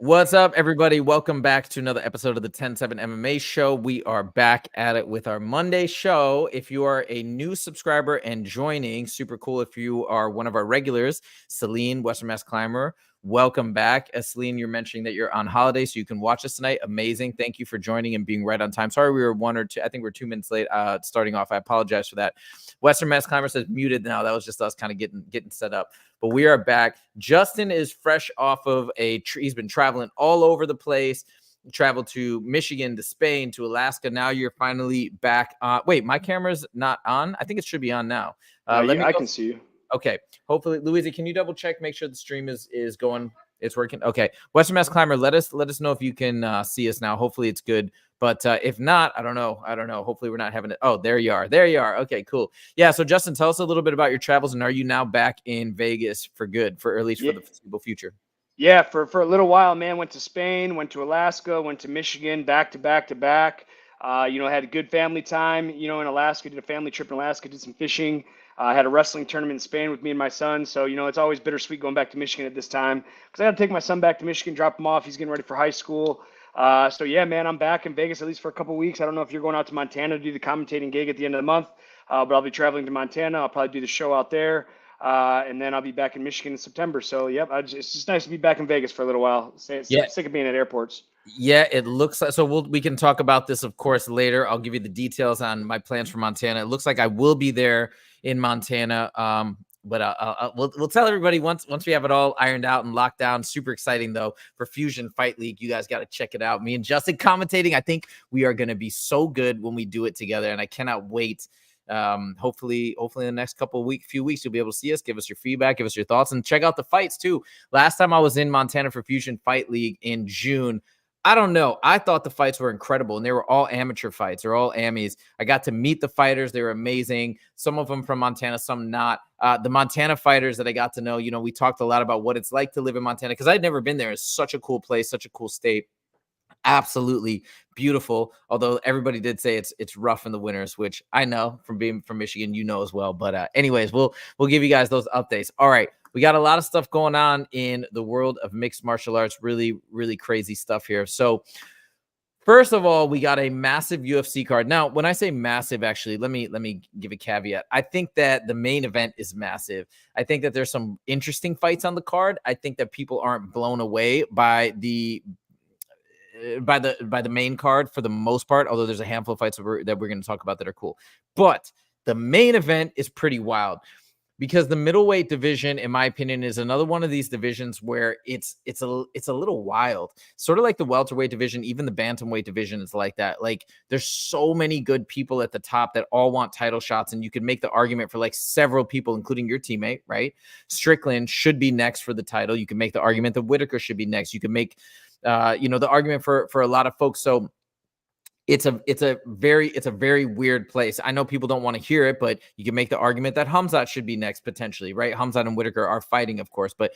What's up, everybody? Welcome back to another episode of the TEN SEVEN MMA Show. We are back at it with our Monday show. If you are a new subscriber and joining, super cool. If you are one of our regulars, Celine, Western Mass Climber, welcome back. Celine, you're mentioning that you're on holiday, so you can watch us tonight. Amazing. Thank you for joining and being right on time. Sorry we were 1 or 2. I think we're 2 minutes late starting off. I apologize for that. Western Mass Climber says muted now. That was just us kind of getting set up. But we are back. Justin is fresh off of he's been traveling all over the place. Traveled to Michigan, to Spain, to Alaska. Now you're finally back on. Wait, my camera's not on? I think it should be on now. I can see you. Okay. Hopefully, Louisa, can you double check, make sure the stream is going, it's working? Okay. Western Mass Climber, let us know if you can see us now. Hopefully it's good. But if not, I don't know. Hopefully we're not having it. Oh, there you are. Okay, cool. Yeah. So Justin, tell us a little bit about your travels, and are you now back in Vegas for good, or at least for the foreseeable future? Yeah, for a little while, man. Went to Spain, went to Alaska, went to Michigan, back to back to back. Had a good family time, in Alaska, did a family trip in Alaska, did some fishing. I had a wrestling tournament in Spain with me and my son. So, it's always bittersweet going back to Michigan at this time because I got to take my son back to Michigan, drop him off. He's getting ready for high school. So yeah, man, I'm back in Vegas at least for a couple of weeks. I don't know if you're going out to Montana to do the commentating gig at the end of the month, but I'll be traveling to Montana. I'll probably do the show out there. And then I'll be back in Michigan in September. So, yep, it's just nice to be back in Vegas for a little while. Sick of being at airports. Yeah, it looks like, so we can talk about this, of course, later. I'll give you the details on my plans for Montana. It looks like I will be there in Montana. But we'll tell everybody once we have it all ironed out and locked down. Super exciting, though, for Fusion Fight League. You guys got to check it out. Me and Justin commentating. I think we are going to be so good when we do it together, and I cannot wait. Hopefully in the next few weeks, you'll be able to see us, give us your feedback, give us your thoughts, and check out the fights too. Last time I was in Montana for Fusion Fight League in June, I don't know, I thought the fights were incredible, and they were all amateur fights. They're all Amis. I got to meet the fighters. They were amazing. Some of them from Montana, some not. The Montana fighters that I got to know, we talked a lot about what it's like to live in Montana, because I'd never been there. It's such a cool place, such a cool state. Absolutely beautiful, although everybody did say it's rough in the winters, which I know from being from Michigan, as well. But anyways, we'll give you guys those updates. All right, we got a lot of stuff going on in the world of mixed martial arts. Really, really crazy stuff here. So first of all, we got a massive UFC card. Now, when I say massive, actually, let me give a caveat. I think that the main event is massive. I think that there's some interesting fights on the card. I think that people aren't blown away by the main card for the most part, although there's a handful of fights that we're going to talk about that are cool. But the main event is pretty wild, because the middleweight division, in my opinion, is another one of these divisions where it's a little wild, sort of like the welterweight division. Even the bantamweight division is like that. Like, there's so many good people at the top that all want title shots, and you could make the argument for like several people, including your teammate, right? Strickland should be next for the title. You can make the argument that Whittaker should be next. You can make the argument for a lot of folks. So it's a very weird place. I know people don't want to hear it, but you can make the argument that Hamzat should be next potentially, right? Hamzat and Whittaker are fighting, of course, but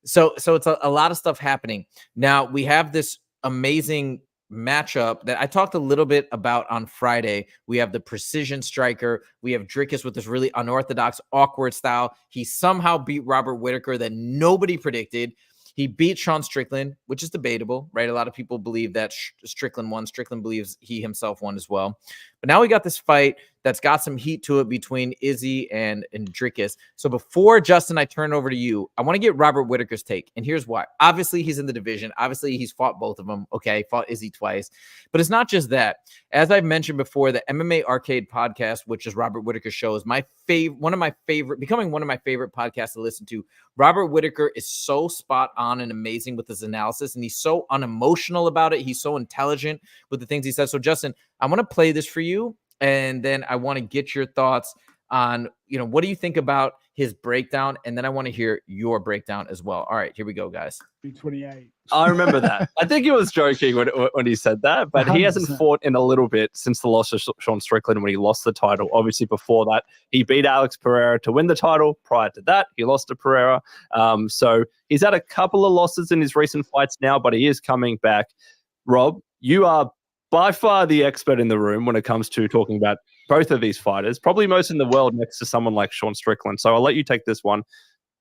so it's a lot of stuff happening. Now we have this amazing matchup that I talked a little bit about on Friday. We have the precision striker. We have Dricus with this really unorthodox, awkward style. He somehow beat Robert Whittaker that nobody predicted. He beat Sean Strickland, which is debatable, right? A lot of people believe that Strickland won. Strickland believes he himself won as well. But now we got this fight that's got some heat to it between Izzy and Dricus. So before, Justin, I turn over to you, I want to get Robert Whittaker's take. And here's why. Obviously, he's in the division. Obviously, he's fought both of them. Okay, fought Izzy twice. But it's not just that. As I've mentioned before, the MMA Arcade podcast, which is Robert Whittaker's show, is becoming one of my favorite podcasts to listen to. Robert Whittaker is so spot on and amazing with his analysis, and he's so unemotional about it. He's so intelligent with the things he says. So, Justin, I want to play this for you, and then I want to get your thoughts on, what do you think about his breakdown? And then I want to hear your breakdown as well. All right, here we go, guys. 28. I remember that. I think he was joking when he said that, but 100%. He hasn't fought in a little bit since the loss of Sean Strickland when he lost the title. Obviously, before that, he beat Alex Pereira to win the title. Prior to that, he lost to Pereira. So he's had a couple of losses in his recent fights now, but he is coming back. Rob, you are by far the expert in the room when it comes to talking about both of these fighters, probably most in the world next to someone like Sean Strickland. So I'll let you take this one,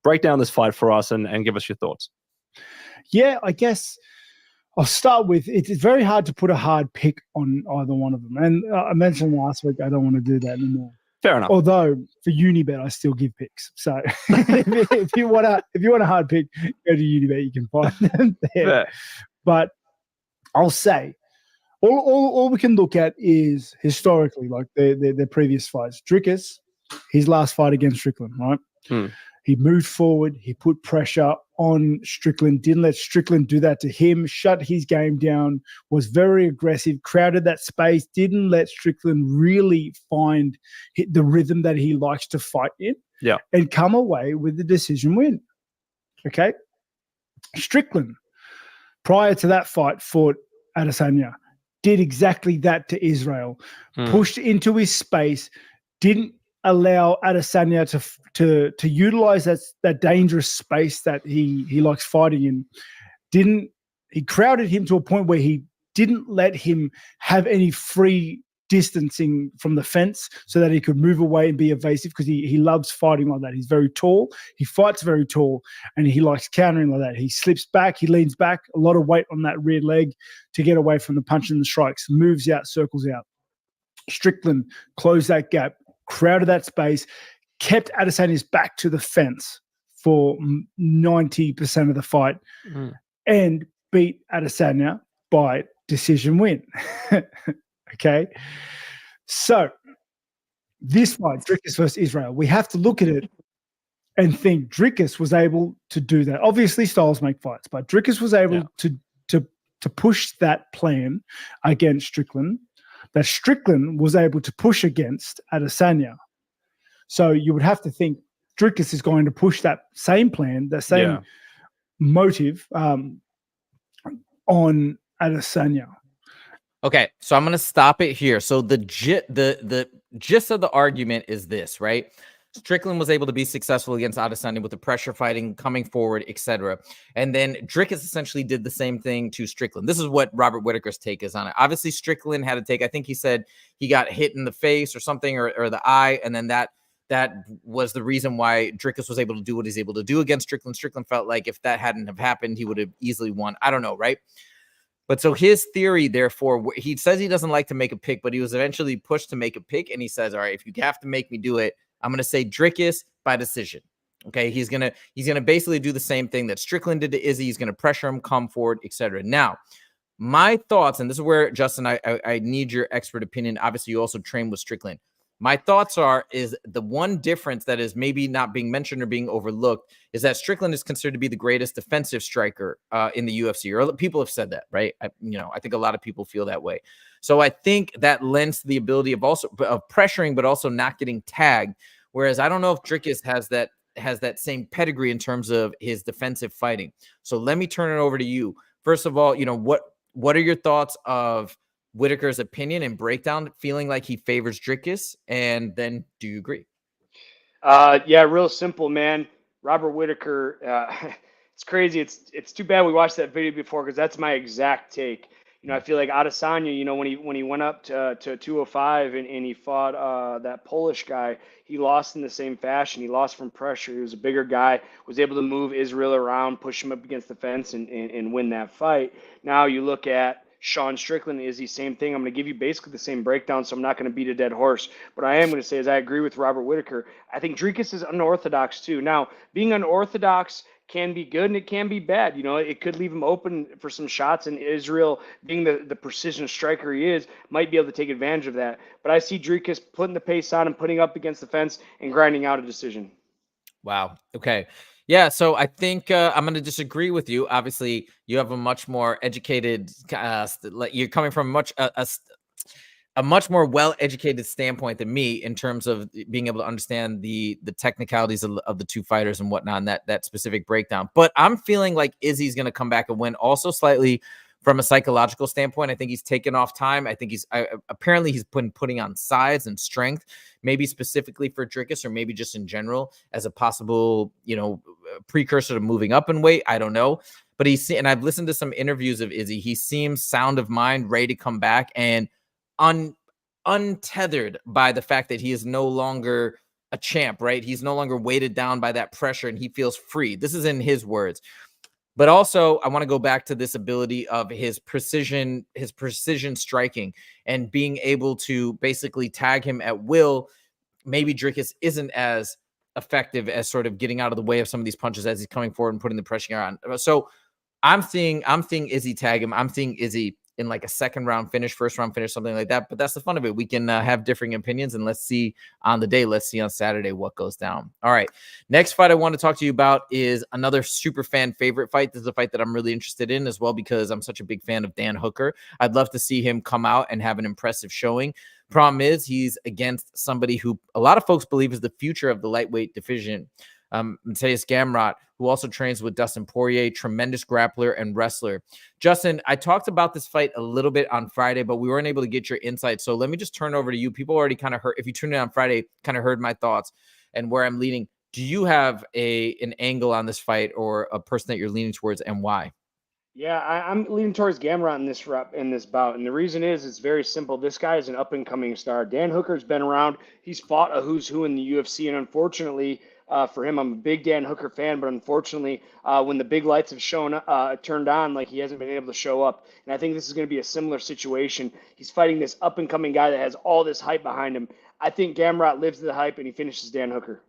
break down this fight for us and give us your thoughts. Yeah, I guess I'll start with it's very hard to put a hard pick on either one of them. And I mentioned last week I don't want to do that anymore. Fair enough. Although for Unibet I still give picks. So if you want a hard pick, go to Unibet. You can find them there. Yeah. But I'll say all we can look at is historically, like their previous fights. Dricus, his last fight against Strickland, right? He moved forward. He put pressure on Strickland, didn't let Strickland do that to him, shut his game down, was very aggressive, crowded that space, didn't let Strickland really find the rhythm that he likes to fight in, and come away with the decision win. Okay? Strickland, prior to that fight, fought Adesanya, did exactly that to Israel, pushed into his space, didn't allow Adesanya to utilize that dangerous space that he likes fighting in. He crowded him to a point where he didn't let him have any free distancing from the fence so that he could move away and be evasive, because he loves fighting like that. He's very tall. He fights very tall, and he likes countering like that. He slips back. He leans back, a lot of weight on that rear leg to get away from the punch and the strikes, moves out, circles out. Strickland closed that gap, crowded that space, kept Adesanya's back to the fence for 90% of the fight, and beat Adesanya by decision win. Okay? So, this fight, Dricus versus Israel, we have to look at it and think Dricus was able to do that. Obviously, styles make fights, but Dricus was able to push that plan against Strickland, that Strickland was able to push against Adesanya. So you would have to think Dricus is going to push that same plan, that same motive on Adesanya. Okay, so I'm going to stop it here. So the gist of the argument is this, right? Strickland was able to be successful against Adesanya with the pressure fighting, coming forward, etc. And then Dricus essentially did the same thing to Strickland. This is what Robert Whittaker's take is on it. Obviously, Strickland had a take. I think he said he got hit in the face or something, or the eye, and then that was the reason why Dricus was able to do what he's able to do against Strickland. Strickland felt like if that hadn't have happened, he would have easily won. I don't know, right? But so his theory, therefore, he says he doesn't like to make a pick, but he was eventually pushed to make a pick, and he says, all right, if you have to make me do it, I'm going to say Dricus by decision. Okay, he's gonna basically do the same thing that Strickland did to Izzy. He's going to pressure him, come forward, etc. Now, my thoughts, and this is where, Justin, I need your expert opinion. Obviously, you also train with Strickland. My thoughts is the one difference that is maybe not being mentioned or being overlooked is that Strickland is considered to be the greatest defensive striker in the UFC. Or people have said that, right? I think a lot of people feel that way. So I think that lends to the ability of pressuring, but also not getting tagged. Whereas I don't know if Dricus has that same pedigree in terms of his defensive fighting. So let me turn it over to you. First of all, what are your thoughts of Whittaker's opinion and breakdown, feeling like he favors Dricus? And then do you agree? Yeah, real simple, man. Robert Whittaker, it's crazy. It's too bad we watched that video before, because that's my exact take. I feel like Adesanya, when he went up to 205 and he fought that Polish guy, he lost in the same fashion. He lost from pressure. He was a bigger guy, was able to move Israel around, push him up against the fence, and win that fight. Now you look at Sean Strickland, is the same thing. I'm going to give you basically the same breakdown, so I'm not going to beat a dead horse. What I am going to say is I agree with Robert Whittaker. I think Dricus is unorthodox too. Now, being unorthodox can be good and it can be bad. It could leave him open for some shots, and Israel, being the precision striker he is, might be able to take advantage of that. But I see Dricus putting the pace on and putting up against the fence and grinding out a decision. Wow. Okay. Yeah, so I think I'm going to disagree with you. Obviously, you have a much more educated, you're coming from a much more well-educated standpoint than me in terms of being able to understand the technicalities of the two fighters and whatnot, and that specific breakdown. But I'm feeling like Izzy's going to come back and win also slightly from a psychological standpoint. I think he's taken off time. I think apparently he's been putting on size and strength, maybe specifically for Dricus or maybe just in general as a possible, precursor to moving up in weight. I don't know. But and I've listened to some interviews of Izzy. He seems sound of mind, ready to come back, and untethered by the fact that he is no longer a champ, right? He's no longer weighted down by that pressure and he feels free. This is in his words. But also, I want to go back to this ability of his precision striking and being able to basically tag him at will. Maybe Dricus isn't as effective as sort of getting out of the way of some of these punches as he's coming forward and putting the pressure on. So I'm seeing Izzy tag him. I'm seeing Izzy in like a second round finish, first round finish, something like that. But that's the fun of it. We can have differing opinions, and let's see on the day. Let's see on Saturday what goes down. All right. Next fight I want to talk to you about is another super fan favorite fight. This is a fight that I'm really interested in as well because I'm such a big fan of Dan Hooker. I'd love to see him come out and have an impressive showing. Problem is, he's against somebody who a lot of folks believe is the future of the lightweight division. Gamrot, who also trains with Dustin Poirier, tremendous grappler and wrestler. Justin, I talked about this fight a little bit on Friday, but we weren't able to get your insight. So let me just turn over to you. People already kind of heard, if you tuned in on Friday, kind of heard my thoughts and where I'm leaning. Do you have an angle on this fight or a person that you're leaning towards, and why? Yeah, I'm leaning towards Gamrot in this bout, and the reason is it's very simple. This guy is an up and coming star. Dan Hooker's been around. He's fought a who's who in the UFC, and unfortunately for him, I'm a big Dan Hooker fan. But unfortunately, when the big lights have turned on, like he hasn't been able to show up. And I think this is going to be a similar situation. He's fighting this up and coming guy that has all this hype behind him. I think Gamrot lives to the hype, and he finishes Dan Hooker.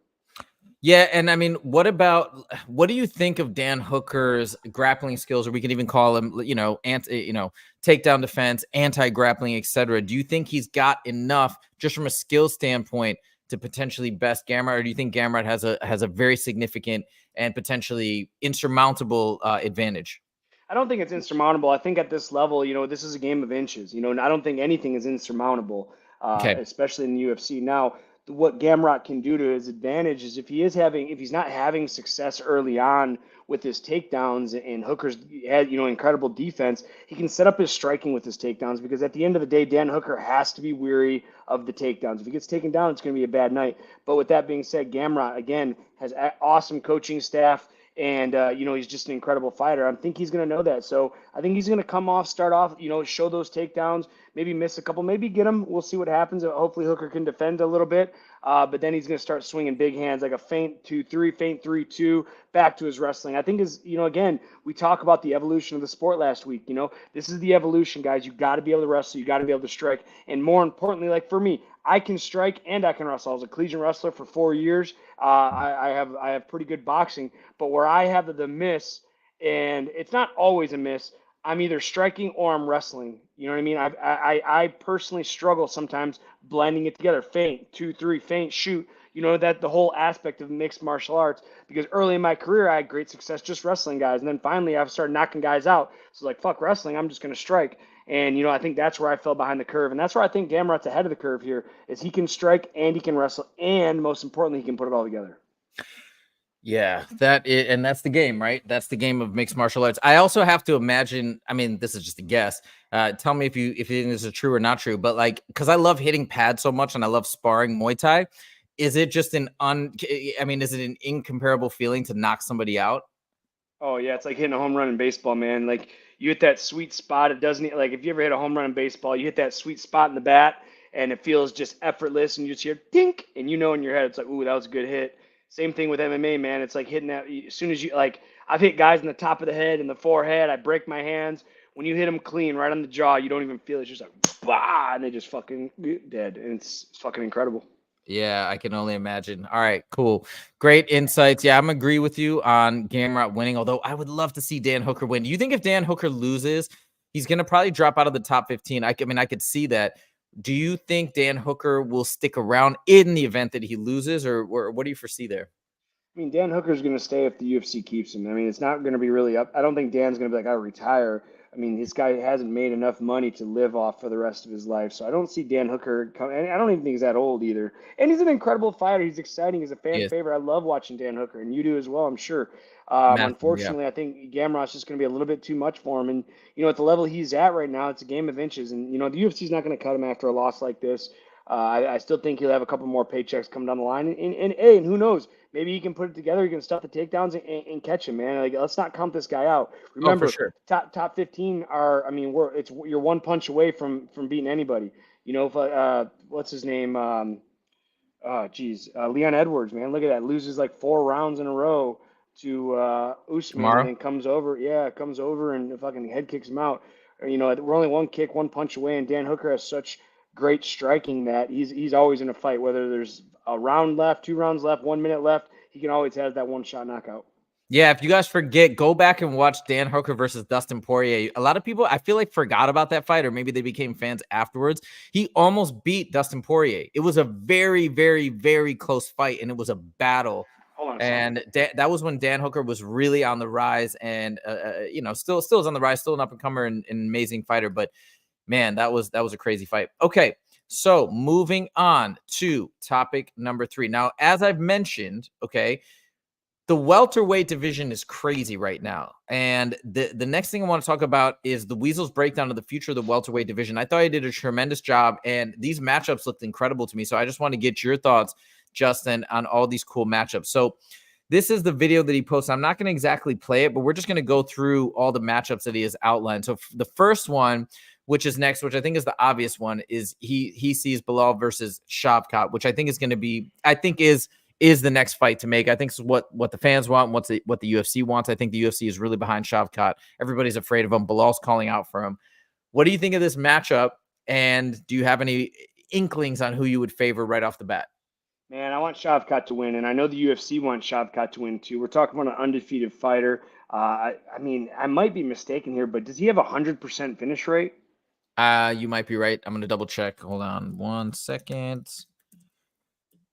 Yeah, and I mean, what do you think of Dan Hooker's grappling skills, or we could even call him, takedown defense, anti-grappling, etc.? Do you think he's got enough just from a skill standpoint to potentially best Gamrot, or do you think Gamrot has a very significant and potentially insurmountable advantage? I don't think it's insurmountable. I think at this level, this is a game of inches, and I don't think anything is insurmountable, Okay. especially in the UFC. Now, what Gamrot can do to his advantage is if he's not having success early on with his takedowns, and Hooker's had, incredible defense, he can set up his striking with his takedowns, because at the end of the day, Dan Hooker has to be weary of the takedowns. If he gets taken down, it's going to be a bad night. But with that being said, Gamrot, again, has awesome coaching staff. And, he's just an incredible fighter. I think he's going to know that. So I think he's going to start off, show those takedowns, maybe miss a couple, maybe get them. We'll see what happens. Hopefully Hooker can defend a little bit. But then he's going to start swinging big hands, like a feint 2-3, feint 3-2, back to his wrestling. I think again, we talk about the evolution of the sport last week. This is the evolution, guys. You got to be able to wrestle. You got to be able to strike. And more importantly, like for me, I can strike and I can wrestle. I was a collegiate wrestler for 4 years. I have pretty good boxing, but where I have the miss, and it's not always a miss, I'm either striking or I'm wrestling. You know what I mean? I personally struggle sometimes blending it together. Feint, 2-3, feint, shoot. That the whole aspect of mixed martial arts, because early in my career, I had great success just wrestling guys. And then finally, I've started knocking guys out. So like, fuck wrestling, I'm just going to strike. And, I think that's where I fell behind the curve. And that's where I think Gamrot's ahead of the curve here, is he can strike and he can wrestle. And most importantly, he can put it all together. Yeah, and that's the game, right? That's the game of mixed martial arts. I also have to imagine, I mean, this is just a guess. Tell me if you think this is true or not true, but like, because I love hitting pads so much and I love sparring Muay Thai. Is it just is it an incomparable feeling to knock somebody out? Oh, yeah, it's like hitting a home run in baseball, man. Like, you hit that sweet spot. It doesn't, like, if you ever hit a home run in baseball, you hit that sweet spot in the bat, and it feels just effortless, and you just hear tink, and in your head, it's like, ooh, that was a good hit. Same thing with MMA, man. It's like hitting that, as soon as I've hit guys in the top of the head and the forehead. I break my hands. When you hit them clean right on the jaw, you don't even feel it. It's just like, bah, and they just fucking dead, and it's fucking incredible. Yeah, I can only imagine. All right, cool. Great insights. Yeah, I'm agree with you on Gamrot winning, although I would love to see Dan Hooker win. Do you think if Dan Hooker loses, he's going to probably drop out of the top 15? I could see that. Do you think Dan Hooker will stick around in the event that he loses, or what do you foresee there? I mean, Dan Hooker's going to stay if the UFC keeps him. I mean, it's not going to be really up. I don't think Dan's going to be like, I retire. I mean, this guy hasn't made enough money to live off for the rest of his life. So I don't see Dan Hooker coming. And I don't even think he's that old either. And he's an incredible fighter. He's exciting. He's a fan favorite. I love watching Dan Hooker, and you do as well, I'm sure. Unfortunately, I think Gamrot's just going to be a little bit too much for him. And, at the level he's at right now, it's a game of inches. And, the UFC's not going to cut him after a loss like this. I still think he'll have a couple more paychecks coming down the line. And who knows? Maybe he can put it together. He can stuff the takedowns and catch him, man. Like, let's not count this guy out. Remember, sure. top 15 are. I mean, you're one punch away from beating anybody. If what's his name? Leon Edwards, man. Look at that. Loses like 4 rounds in a row to Usman Tomorrow? and then comes over and fucking head kicks him out. You know, we're only one kick, one punch away, and Dan Hooker has such great striking that he's always in a fight. Whether there's a round left, 2 rounds left, 1 minute left, he can always have that one-shot knockout. Yeah, if you guys forget, go back and watch Dan Hooker versus Dustin Poirier. A lot of people, I feel like, forgot about that fight, or maybe they became fans afterwards. He almost beat Dustin Poirier. It was a very, very, very close fight, and it was a battle. And that was when Dan Hooker was really on the rise, and you know, still is on the rise, still an up and comer and an amazing fighter. But man, that was a crazy fight. Okay, so moving on to topic number 3. Now, as I've mentioned, okay, the welterweight division is crazy right now. And the next thing I want to talk about is the Weasels breakdown of the future of the welterweight division. I thought he did a tremendous job, and these matchups looked incredible to me. So I just want to get your thoughts, Justin, on all these cool matchups. So this is the video that he posted. I'm not going to exactly play it, but we're just going to go through all the matchups that he has outlined. So the first one, which is next, which I think is the obvious one, is he sees Bilal versus Shavkat, which I think is going to be, is the next fight to make. I think it's what the fans want, what the UFC wants. I think the UFC is really behind Shavkat. Everybody's afraid of him. Bilal's calling out for him. What do you think of this matchup? And do you have any inklings on who you would favor right off the bat? Man, I want Shavkat to win, and I know the UFC wants Shavkat to win too. We're talking about an undefeated fighter. I mean, I might be mistaken here, but does he have 100% finish rate? You might be right. I'm going to double check. Hold on 1 second.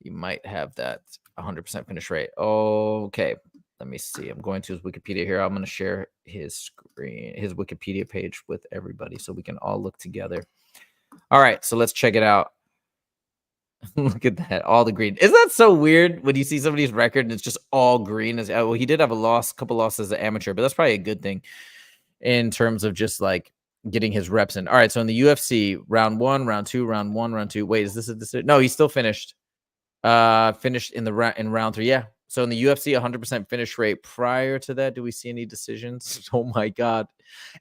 You might have that 100% finish rate. Okay. Let me see. I'm going to his Wikipedia here. I'm going to share his screen, his Wikipedia page with everybody so we can all look together. All right. So let's check it out. Look at that. All the green. Isn't that so weird when you see somebody's record and it's just all green? Well, he did have a couple losses as an amateur, but that's probably a good thing in terms of just like getting his reps in. All right. So in the UFC, round 1, round 2, round 1, round 2. Wait, is this a decision? No, he's still finished. Finished in round 3. Yeah. So in the UFC, 100% finish rate. Prior to that, do we see any decisions? Oh my God.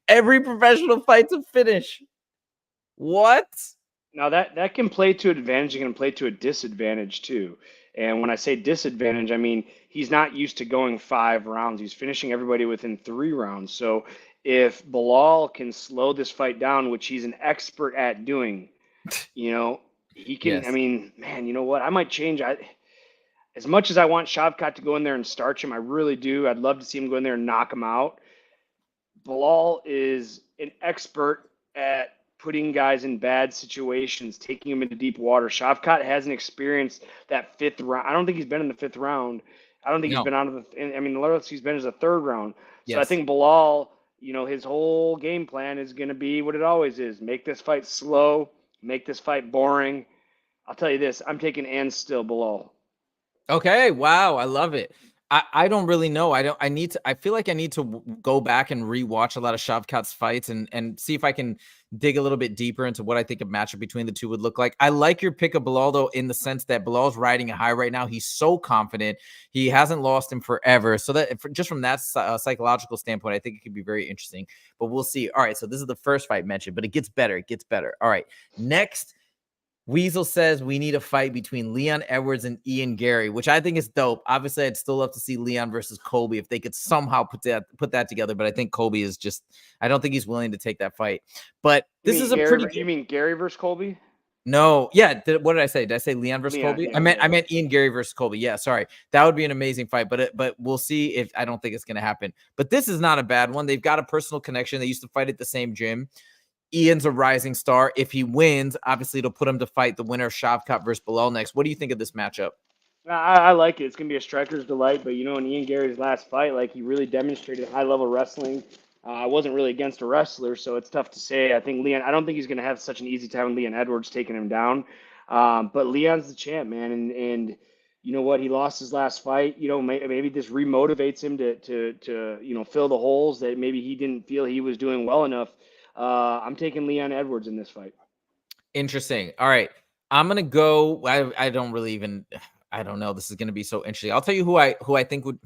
Every professional fight's a finish. What? Now that can play to advantage, it can play to a disadvantage too. And when I say disadvantage, I mean he's not used to going 5 rounds. He's finishing everybody within 3 rounds. So if Bilal can slow this fight down, which he's an expert at doing, you know, he can. Yes. I mean, man, you know what? I might change. As much as I want Shavkat to go in there and starch him, I really do. I'd love to see him go in there and knock him out. Bilal is an expert at putting guys in bad situations, taking them into deep water. Shavkat hasn't experienced that 5th round. I don't think he's been in the 5th round. I don't think he's been out of the. I mean, the lowest he's been is the 3rd round. So I think Bilal, you know, his whole game plan is going to be what it always is: make this fight slow, make this fight boring. I'll tell you this: I'm taking and still Bilal. Okay. Wow. I love it. I don't really know. I feel like I need to go back and rewatch a lot of Shavkat's fights and see if I can dig a little bit deeper into what I think a matchup between the two would look like. I like your pick of Bilal, though, in the sense that Bilal's riding a high right now. He's so confident. He hasn't lost him forever. So that just from that psychological standpoint, I think it could be very interesting. But we'll see. All right. So this is the first fight mentioned, but it gets better. It gets better. All right. Next, Weasel says we need a fight between Leon Edwards and Ian Gary, which I think is dope. Obviously, I'd still love to see Leon versus Colby if they could somehow put that together. But I think Colby is just, I don't think he's willing to take that fight. But this is You mean Gary versus Colby? No, yeah. What did I say? Did I say Leon versus Colby? Yeah, I meant Ian Gary versus Colby. Yeah, sorry. That would be an amazing fight, but we'll see if I don't think it's going to happen. But this is not a bad one. They've got a personal connection. They used to fight at the same gym. Ian's a rising star. If he wins, obviously it'll put him to fight the winner of Shavkat versus Bilal next. What do you think of this matchup? I like it. It's going to be a striker's delight. But, you know, in Ian Gary's last fight, like, he really demonstrated high-level wrestling. I wasn't really against a wrestler, so it's tough to say. I don't think he's going to have such an easy time with Leon Edwards taking him down. But Leon's the champ, man. And you know what? He lost his last fight. You know, maybe this remotivates him to you know, fill the holes that maybe he didn't feel he was doing well enough. I'm taking Leon Edwards in this fight. Interesting. All right. I'm going to go. I don't know. This is going to be so interesting. I'll tell you who I think would,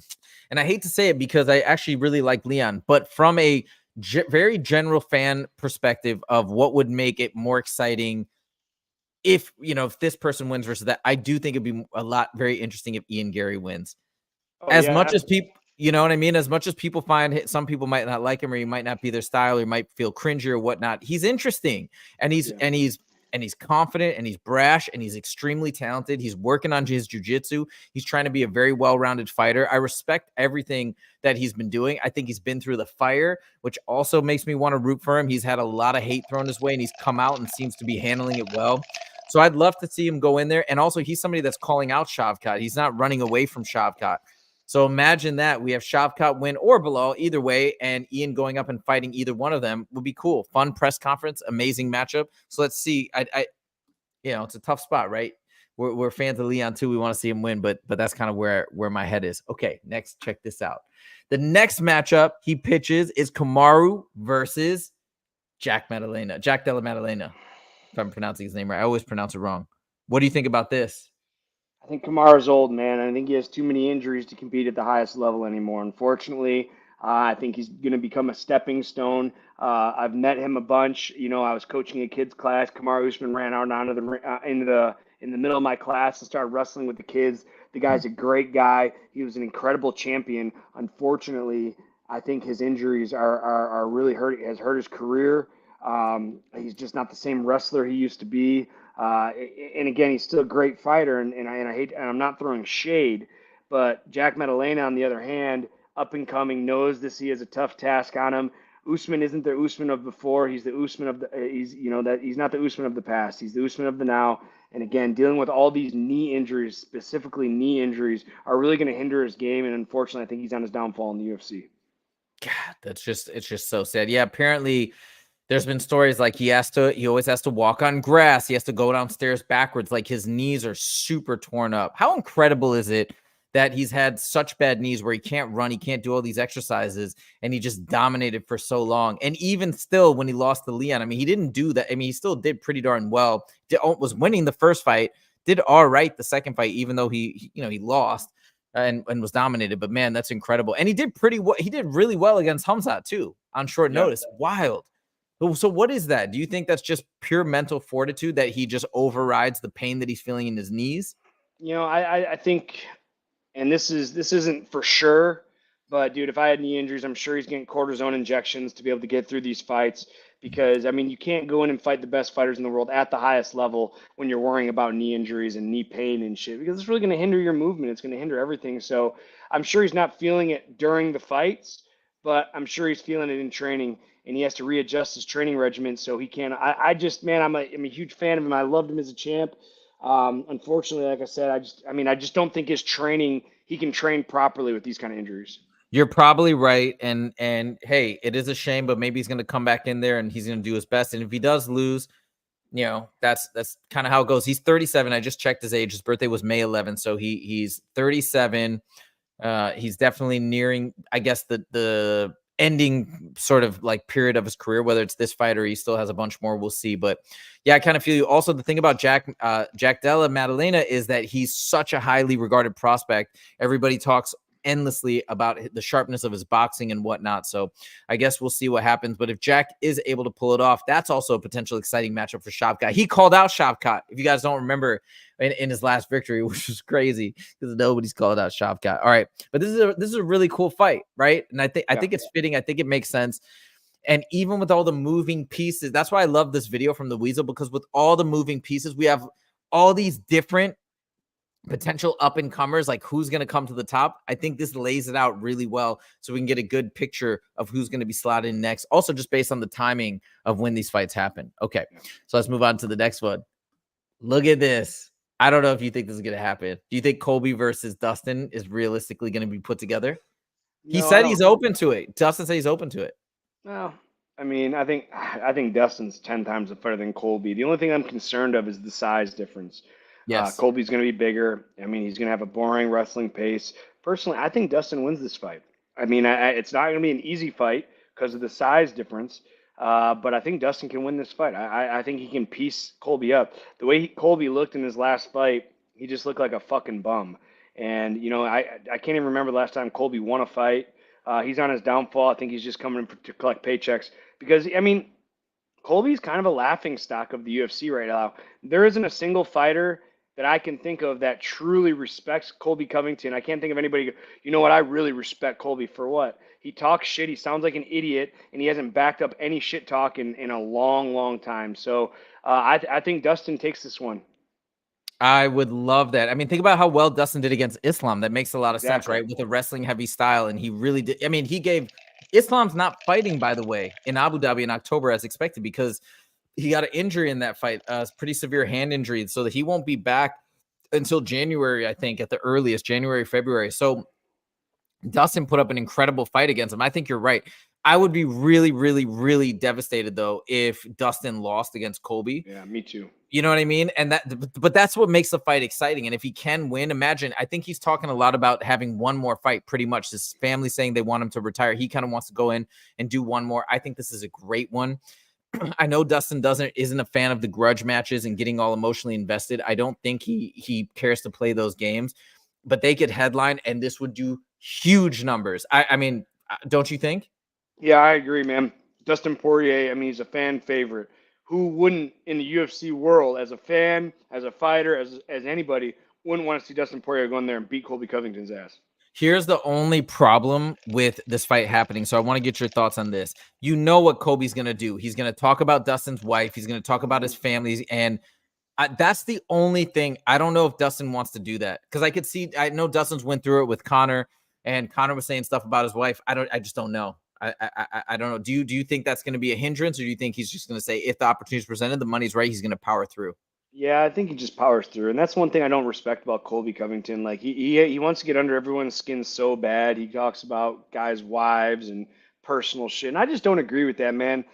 and I hate to say it because I actually really like Leon, but from a very general fan perspective of what would make it more exciting if this person wins versus that, I do think it'd be a lot very interesting if Ian Gary wins. As much as You know what I mean? As much as people find some people might not like him, or he might not be their style, or he might feel cringy or whatnot. He's interesting, and he's confident, and he's brash, and he's extremely talented. He's working on his jiu-jitsu. He's trying to be a very well-rounded fighter. I respect everything that he's been doing. I think he's been through the fire, which also makes me want to root for him. He's had a lot of hate thrown his way, and he's come out and seems to be handling it well. So I'd love to see him go in there. And also, he's somebody that's calling out Shavkat. He's not running away from Shavkat. So imagine that we have Shavkat win or below, either way, and Ian going up and fighting either one of them would be cool. Fun press conference, amazing matchup. So let's see. It's a tough spot, right? We're fans of Leon too. We want to see him win, but that's kind of where my head is. Okay, next, check this out. The next matchup he pitches is Kamaru versus Jack Della Maddalena. If I'm pronouncing his name right, I always pronounce it wrong. What do you think about this? I think Kamaru's old, man. I think he has too many injuries to compete at the highest level anymore. Unfortunately, I think he's going to become a stepping stone. I've met him a bunch. You know, I was coaching a kids class. Kamaru Usman ran out onto in the middle of my class and started wrestling with the kids. The guy's a great guy. He was an incredible champion. Unfortunately, I think his injuries are really has hurt his career. He's just not the same wrestler he used to be. And again, he's still a great fighter, and I'm not throwing shade, but Jack Maddalena, on the other hand, up and coming, knows this. He has a tough task on him. Usman isn't the Usman of before. He's the Usman of he's not the Usman of the past. He's the Usman of the now. And again, dealing with all these knee injuries, specifically knee injuries, are really going to hinder his game. And unfortunately, I think he's on his downfall in the UFC. God, it's just so sad. Yeah, apparently there's been stories like he always has to walk on grass. He has to go downstairs backwards. Like his knees are super torn up. How incredible is it that he's had such bad knees where he can't run, he can't do all these exercises, and he just dominated for so long? And even still, when he lost to Leon, I mean, he didn't do that. I mean, he still did pretty darn well. Was winning the first fight, did all right the second fight, even though he lost and was dominated. But man, that's incredible. And he did pretty well. He did really well against Hamzat too on short notice. Wild. So what is that? Do you think that's just pure mental fortitude that he just overrides the pain that he's feeling in his knees? You know, I think, and this isn't for sure, but dude, if I had knee injuries, I'm sure he's getting cortisone injections to be able to get through these fights. Because I mean, you can't go in and fight the best fighters in the world at the highest level when you're worrying about knee injuries and knee pain and shit, because it's really going to hinder your movement. It's going to hinder everything. So I'm sure he's not feeling it during the fights, but I'm sure he's feeling it in training, and he has to readjust his training regimen so he can. I'm a huge fan of him. I loved him as a champ. Unfortunately, like I said, I just don't think he can train properly with these kind of injuries. You're probably right. And hey, it is a shame, but maybe he's going to come back in there and he's going to do his best. And if he does lose, that's kind of how it goes. He's 37. I just checked his age. His birthday was May 11th. So he's 37. He's definitely nearing, I guess, the ending sort of like period of his career, whether it's this fight or he still has a bunch more, we'll see. But yeah, I kind of feel you. Also, the thing about Jack Della Maddalena is that he's such a highly regarded prospect. Everybody talks endlessly about the sharpness of his boxing and whatnot. So I guess we'll see what happens. But if Jack is able to pull it off, that's also a potential exciting matchup for Shavkat. He called out Shavkat, if you guys don't remember, in his last victory, which was crazy because nobody's called out Shavkat. All right, but this is a really cool fight, right? And I think it's fitting. I think it makes sense. And even with all the moving pieces, that's why I love this video from the Weasel, because with all the moving pieces, we have all these different potential up-and-comers, like who's going to come to the top. I think this lays it out really well so we can get a good picture of who's going to be slotted in next. Also, just based on the timing of when these fights happen. Okay, so let's move on to the next one. Look at this. I don't know if you think this is going to happen. Do you think Colby versus Dustin is realistically going to be put together? He said he's open to it. Dustin said he's open to it. No, I mean, I think Dustin's 10 times better than Colby. The only thing I'm concerned of is the size difference. Yes. Colby's going to be bigger. I mean, he's going to have a boring wrestling pace. Personally, I think Dustin wins this fight. I mean, it's not going to be an easy fight because of the size difference. But I think Dustin can win this fight. I think he can piece Colby up. The way Colby looked in his last fight, he just looked like a fucking bum. And, I can't even remember the last time Colby won a fight. He's on his downfall. I think he's just coming to collect paychecks. Because, I mean, Colby's kind of a laughing stock of the UFC right now. There isn't a single fighter that I can think of that truly respects Colby Covington. I can't think of anybody. You know what? I really respect Colby for what? He talks shit. He sounds like an idiot, and he hasn't backed up any shit talk in a long, long time. So I think Dustin takes this one. I would love that. I mean, think about how well Dustin did against Islam. That makes a lot of sense, right? With a wrestling heavy style. And he really did. I mean, he gave Islam's not fighting, by the way, in Abu Dhabi in October as expected because he got an injury in that fight, pretty severe hand injury, so that he won't be back until January, I think, at the earliest, January, February. So Dustin put up an incredible fight against him. I think you're right. I would be really, really, really devastated, though, if Dustin lost against Colby. Yeah, me too. You know what I mean? And but that's what makes the fight exciting. And if he can win, imagine, I think he's talking a lot about having one more fight, pretty much. His family saying they want him to retire. He kind of wants to go in and do one more. I think this is a great one. I know Dustin isn't a fan of the grudge matches and getting all emotionally invested. I don't think he cares to play those games, but they could headline and this would do huge numbers. I mean, don't you think? Yeah, I agree, man. Dustin Poirier, I mean, he's a fan favorite. Who wouldn't in the UFC world, as a fan, as a fighter, as anybody, wouldn't want to see Dustin Poirier go in there and beat Colby Covington's ass? Here's the only problem with this fight happening. So I want to get your thoughts on this. You know what Colby's going to do. He's going to talk about Dustin's wife. He's going to talk about his family. And that's the only thing. I don't know if Dustin wants to do that. Because I know Dustin's went through it with Conor. And Conor was saying stuff about his wife. I just don't know. I don't know. Do you think that's going to be a hindrance? Or do you think he's just going to say, if the opportunity is presented, the money's right, he's going to power through? Yeah, I think he just powers through, and that's one thing I don't respect about Colby Covington. Like he wants to get under everyone's skin so bad. He talks about guys' wives and personal shit, and I just don't agree with that, man.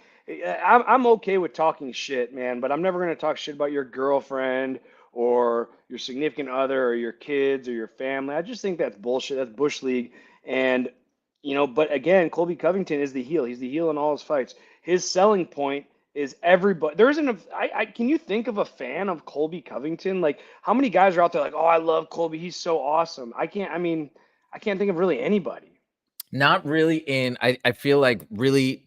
I'm okay with talking shit, man, but I'm never gonna talk shit about your girlfriend or your significant other or your kids or your family. I just think that's bullshit. That's bush league, and But again, Colby Covington is the heel. He's the heel in all his fights. His selling point is everybody. There isn't can you think of a fan of Colby Covington? Like, how many guys are out there like, oh, I love Colby, he's so awesome. I can't think of really anybody. Not really I feel like really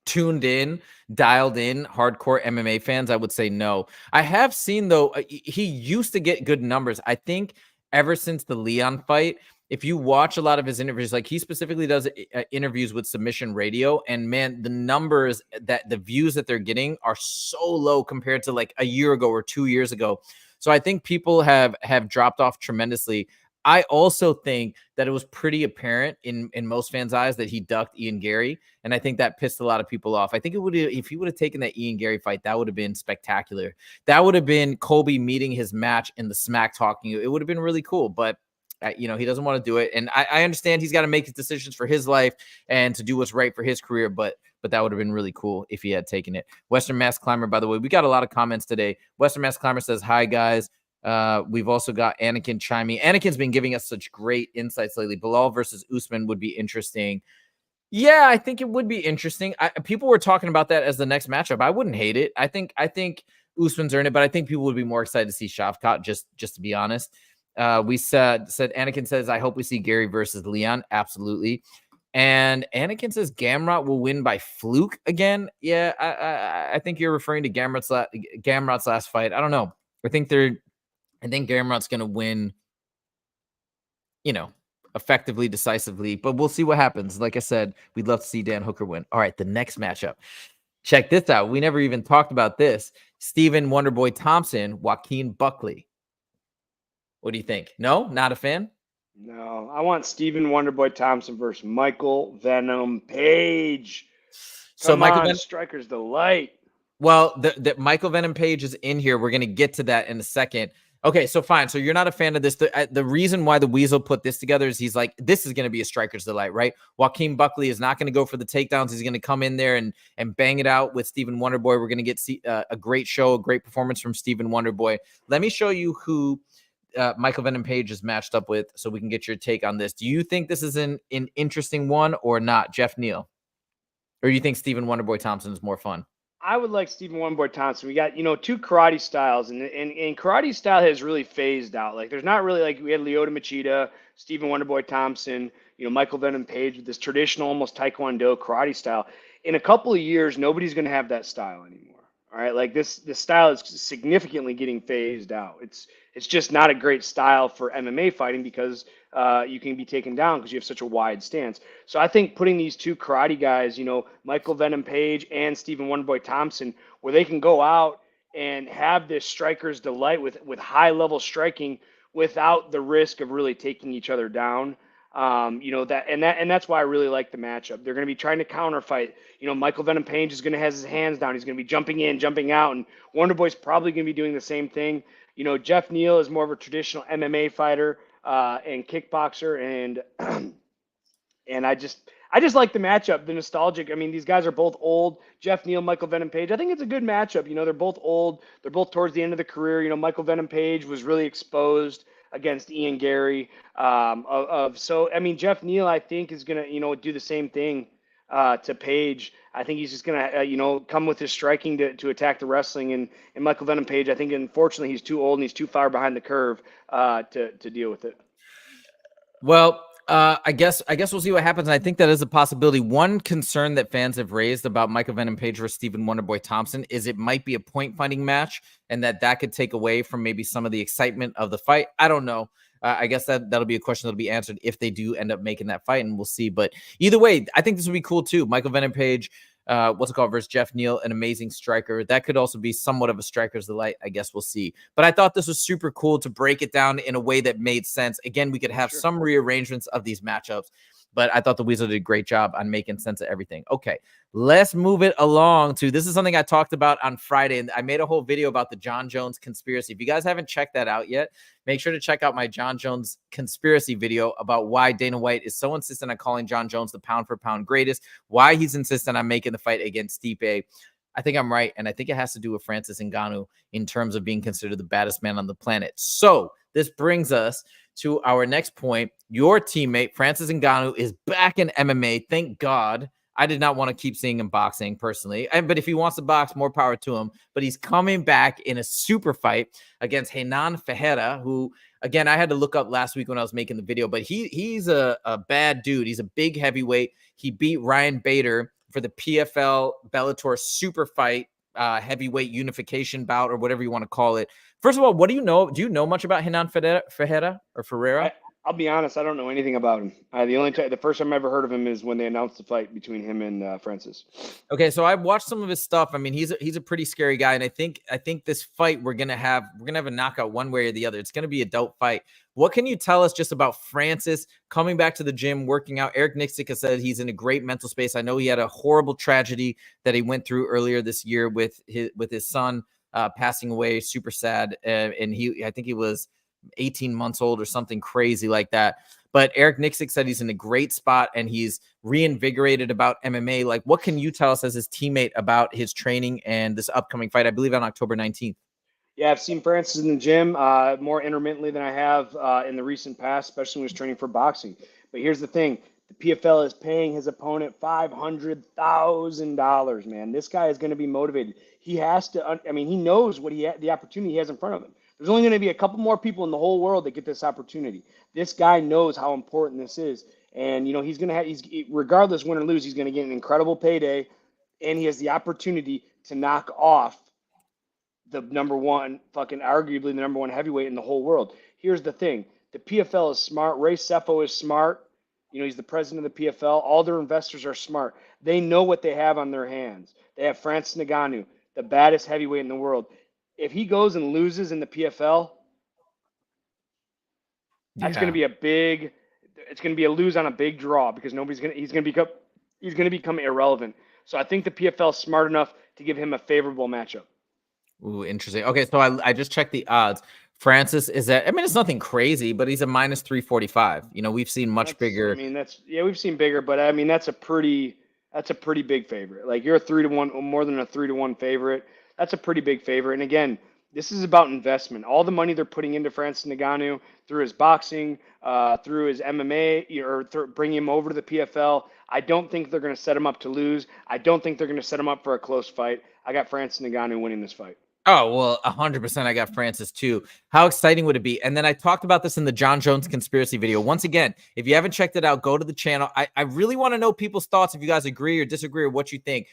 tuned in, dialed in hardcore MMA fans, I would say no. I have seen, though, he used to get good numbers. I think ever since the Leon fight, if you watch a lot of his interviews, like he specifically does interviews with Submission Radio, and man, the numbers the views that they're getting are so low compared to like a year ago or 2 years ago. So I think people have dropped off tremendously. I also think that it was pretty apparent in most fans' eyes that he ducked Ian Gary, and I think that pissed a lot of people off. I think if he would have taken that Ian Gary fight, that would have been spectacular. That would have been Colby meeting his match in the smack talking. It would have been really cool, but he doesn't want to do it. And I understand he's got to make his decisions for his life and to do what's right for his career, but that would have been really cool if he had taken it. Western Mass Climber, by the way, we got a lot of comments today. Western Mass Climber says, hi, guys. We've also got Anakin chiming. Anakin's been giving us such great insights lately. Bilal versus Usman would be interesting. Yeah, I think it would be interesting. People were talking about that as the next matchup. I wouldn't hate it. I think Usman's earned it, but I think people would be more excited to see Shavkat, just to be honest. We said Anakin says, I hope we see Gary versus Leon. Absolutely. And Anakin says Gamrot will win by fluke again. Yeah, I think you're referring to Gamrot's last fight. I don't know. I think Gamrot's going to win, effectively, decisively, but we'll see what happens. Like I said, we'd love to see Dan Hooker win. All right, the next matchup. Check this out. We never even talked about this. Stephen Wonderboy Thompson, Joaquin Buckley. What do you think? No, not a fan? No, I want Stephen Wonderboy Thompson versus Michael Venom Page. Come on, Striker's Delight. Well, the Michael Venom Page is in here. We're going to get to that in a second. Okay, so fine. So you're not a fan of this. The reason why the Weasel put this together is he's like, this is going to be a Striker's Delight, right? Joaquin Buckley is not going to go for the takedowns. He's going to come in there and bang it out with Stephen Wonderboy. We're going to get a great show, a great performance from Stephen Wonderboy. Let me show you who Michael Venom Page is matched up with so we can get your take on this. Do you think this is an interesting one or not, Jeff Neal? Or do you think Stephen Wonderboy Thompson is more fun? I would like Stephen Wonderboy Thompson. We got, two karate styles, and karate style has really phased out. Like, there's not really, like, we had Lyoto Machida, Stephen Wonderboy Thompson, Michael Venom Page with this traditional, almost Taekwondo karate style. In a couple of years, nobody's going to have that style anymore. All right, like this style is significantly getting phased out. It's just not a great style for MMA fighting because you can be taken down because you have such a wide stance. So I think putting these two karate guys, Michael Venom Page and Stephen Wonderboy Thompson, where they can go out and have this striker's delight with high level striking without the risk of really taking each other down. That's why I really like the matchup. They're going to be trying to counter fight. Michael Venom Page is going to have his hands down. He's going to be jumping in, jumping out, and Wonderboy's probably going to be doing the same thing. Jeff Neal is more of a traditional MMA fighter and kickboxer, and I just like the matchup, the nostalgic. I mean, these guys are both old. Jeff Neal, Michael Venom Page. I think it's a good matchup. They're both old. They're both towards the end of the career. Michael Venom Page was really exposed against Ian Gary. So I mean, Jeff Neal, I think, is gonna do the same thing to Page. I think he's just gonna come with his striking to attack the wrestling. And Michael Venom Page, I think, unfortunately, he's too old and he's too far behind the curve to deal with it. Well, I guess we'll see what happens. And I think that is a possibility. One concern that fans have raised about Michael Venom Page versus Stephen Wonderboy Thompson is it might be a point fighting match, and that could take away from maybe some of the excitement of the fight. I don't know. I guess that'll be a question that'll be answered if they do end up making that fight, and we'll see. But either way, I think this would be cool too. Michael Venom Page, versus Jeff Neal, an amazing striker. That could also be somewhat of a striker's delight. I guess we'll see. But I thought this was super cool to break it down in a way that made sense. Again, we could have some rearrangements of these matchups, but I thought the Weasel did a great job on making sense of everything. Okay, let's move it along to, this is something I talked about on Friday, and I made a whole video about the John Jones conspiracy. If you guys haven't checked that out yet, make sure to check out my John Jones conspiracy video about why Dana White is so insistent on calling John Jones the pound-for-pound greatest, why he's insistent on making the fight against Stipe. I think I'm right, and I think it has to do with Francis Ngannou in terms of being considered the baddest man on the planet. So this brings us to our next point. Your teammate, Francis Ngannou, is back in MMA. Thank God. I did not want to keep seeing him boxing personally, but if he wants to box, more power to him. But he's coming back in a super fight against Hernan Ferreira, who, again, I had to look up last week when I was making the video, but he's a bad dude. He's a big heavyweight. He beat Ryan Bader for the PFL Bellator super fight, heavyweight unification bout, or whatever you want to call it. First of all, what do you know? Do you know much about Hernan Ferreira? I'll be honest, I don't know anything about him. The first time I ever heard of him is when they announced the fight between him and Francis. Okay, so I've watched some of his stuff. I mean, he's a pretty scary guy, and I think this fight we're gonna have a knockout one way or the other. It's gonna be a dope fight. What can you tell us just about Francis coming back to the gym, working out? Eric Nixick has said he's in a great mental space. I know he had a horrible tragedy that he went through earlier this year with his son passing away. Super sad, and I think he was 18 months old or something crazy like that. But Eric Nixick said he's in a great spot and he's reinvigorated about MMA. Like, what can you tell us as his teammate about his training and this upcoming fight, I believe on October 19th? Yeah, I've seen Francis in the gym more intermittently than I have in the recent past, especially when he's training for boxing. But here's the thing. The PFL is paying his opponent $500,000, man. This guy is going to be motivated. He has to, he knows the opportunity he has in front of him. There's only going to be a couple more people in the whole world that get this opportunity. This guy knows how important this is. And, he's going to have, regardless win or lose, he's going to get an incredible payday. And he has the opportunity to knock off the arguably the number one heavyweight in the whole world. Here's the thing. The PFL is smart. Ray Sefo is smart. He's the president of the PFL. All their investors are smart. They know what they have on their hands. They have Francis Ngannou, the baddest heavyweight in the world. If he goes and loses in the PFL, that's going to be it's going to be a lose on a big draw because he's going to become irrelevant. So I think the PFL is smart enough to give him a favorable matchup. Ooh, interesting. Okay, so I just checked the odds. Francis is at, it's nothing crazy, but he's a minus 345. We've seen much bigger. We've seen bigger, but that's a pretty big favorite. Like, you're a 3-1, more than a 3-1 favorite. That's a pretty big favorite. And again, this is about investment. All the money they're putting into Francis Ngannou through his boxing, through his MMA, or bringing him over to the PFL. I don't think they're going to set him up to lose. I don't think they're going to set him up for a close fight. I got Francis Ngannou winning this fight. Oh, well, 100% I got Francis too. How exciting would it be? And then I talked about this in the John Jones conspiracy video. Once again, if you haven't checked it out, go to the channel. I really want to know people's thoughts, if you guys agree or disagree or what you think.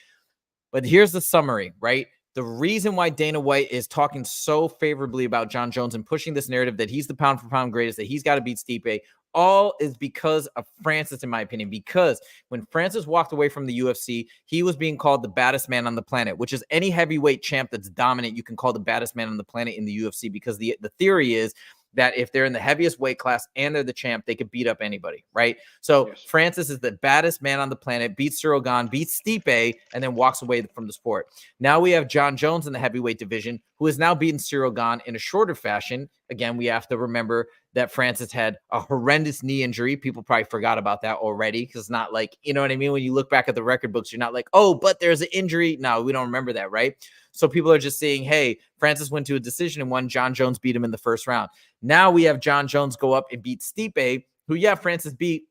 But here's the summary, right? The reason why Dana White is talking so favorably about Jon Jones and pushing this narrative that he's the pound for pound greatest, that he's got to beat Stipe, all is because of Francis, in my opinion. Because when Francis walked away from the UFC, he was being called the baddest man on the planet, which is any heavyweight champ that's dominant, you can call the baddest man on the planet in the UFC, because the theory is that if they're in the heaviest weight class and they're the champ, they could beat up anybody, right? So Yes. Francis is the baddest man on the planet, beats Ciryl Gane, beats Stipe, and then walks away from the sport. Now we have Jon Jones in the heavyweight division, who has now beaten Ciryl Gane in a shorter fashion. Again, we have to remember that Francis had a horrendous knee injury. People probably forgot about that already, because it's not like, you know what I mean? When you look back at the record books, you're not like, oh, but there's an injury. No, we don't remember that, right? So people are just saying, hey, Francis went to a decision and won. Jon Jones beat him in the first round. Now we have Jon Jones go up and beat Stipe, who, yeah, Francis beat,